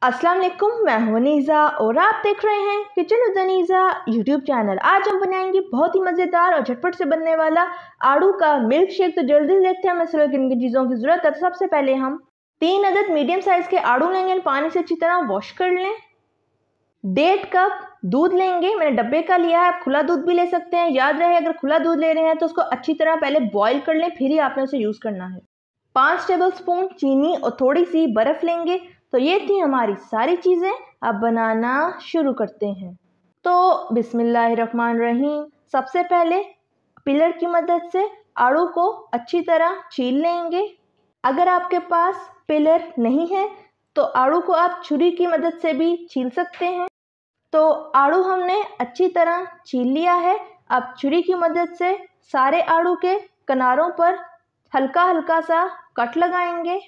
अस्सलाम वालेकुम, मैं हूं अनीज़ा और आप देख रहे हैं kitchen with Aniza YouTube channel. आज हम बनाएंगे बहुत ही मज़ेदार और झटपट से बनने वाला आड़ू का मिल्क शेक। तो जल्दी से देखते हैं मसाले किन किन चीज़ों की ज़रूरत है। तो सबसे पहले हम 3 अदद मीडियम साइज़ के आड़ू लेंगे, पानी से अच्छी तरह वॉश कर लें। 1.5 कप दूध लेंगे, मैंने डब्बे का लिया है, आप खुला दूध भी ले सकते हैं। याद रहे अगर खुला दूध ले रहे हैं तो उसको अच्छी तरह पहले बॉयल कर लें, फिर ही आपने उसे यूज़ करना है। 5 टेबलस्पून चीनी और थोड़ी सी बर्फ़ लेंगे। तो ये थी हमारी सारी चीज़ें। अब बनाना शुरू करते हैं। तो बिस्मिल्लाहिर्रहमानिर्रहीम। सबसे पहले पिलर की मदद से आड़ू को अच्छी तरह छील लेंगे। अगर आपके पास पिलर नहीं है तो आड़ू को आप छुरी की मदद से भी छील सकते हैं। तो आड़ू हमने अच्छी तरह छील लिया है। अब छुरी की मदद से सारे आड़ू के किनारों पर हल्का हल्का सा कट लगाएंगे।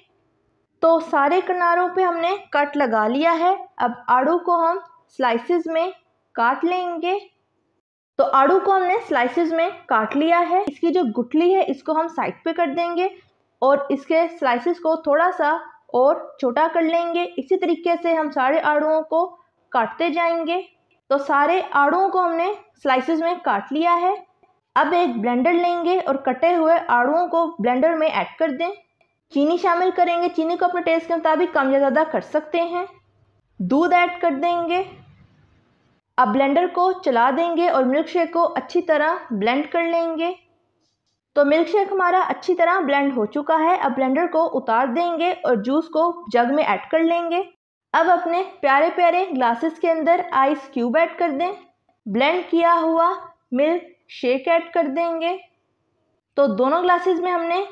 तो सारे किनारों पे हमने कट लगा लिया है। अब आड़ू को हम स्लाइसेस में काट लेंगे। तो आड़ू को हमने स्लाइसेस में काट लिया है। इसकी जो गुठली है इसको हम साइड पे कर देंगे और इसके स्लाइसेस को थोड़ा सा और छोटा कर लेंगे। इसी तरीके से हम सारे आड़ूओं को काटते जाएंगे। तो सारे आड़ूओं को हमने स्लाइसेस में काट लिया है। अब एक ब्लेंडर लेंगे और कटे हुए आड़ूओं को ब्लेंडर में ऐड कर दें। चीनी शामिल करेंगे, चीनी को अपने टेस्ट के मुताबिक कम या ज़्यादा कर सकते हैं। दूध ऐड कर देंगे। अब ब्लेंडर को चला देंगे और मिल्क शेक को अच्छी तरह ब्लेंड कर लेंगे। तो मिल्क शेक हमारा अच्छी तरह ब्लेंड हो चुका है। अब ब्लेंडर को उतार देंगे और जूस को जग में ऐड कर लेंगे। अब अपने प्यारे प्यारे ग्लासेस के अंदर आइस क्यूब ऐड कर दें। ब्लेंड किया हुआ मिल्क शेक ऐड कर देंगे। तो दोनों ग्लासेस में हमने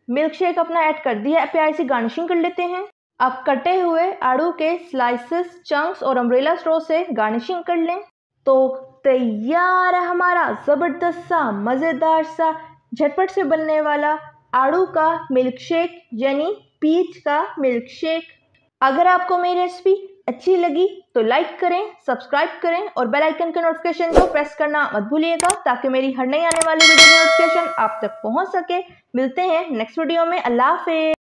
मिल्क शेक अपना ऐड कर दिया है। प्यारी सी गार्निशिंग कर लेते हैं। अब कटे हुए आड़ू के स्लाइसेस, चंक्स और अम्ब्रेला स्ट्रॉ से गार्निशिंग कर लें। तो तैयार है हमारा ज़बरदस्त सा, मज़ेदार सा, झटपट से बनने वाला आड़ू का मिल्क शेक, यानी पीच का मिल्क शेक। अगर आपको मेरी रेसिपी अच्छी लगी तो लाइक करें, सब्सक्राइब करें और बेल आइकन के नोटिफिकेशन को प्रेस करना मत भूलिएगा ताकि मेरी हर नई आने वाली वीडियो की नोटिफिकेशन आप तक पहुंच सके। मिलते हैं नेक्स्ट वीडियो में। अल्लाह हाफ़िज़।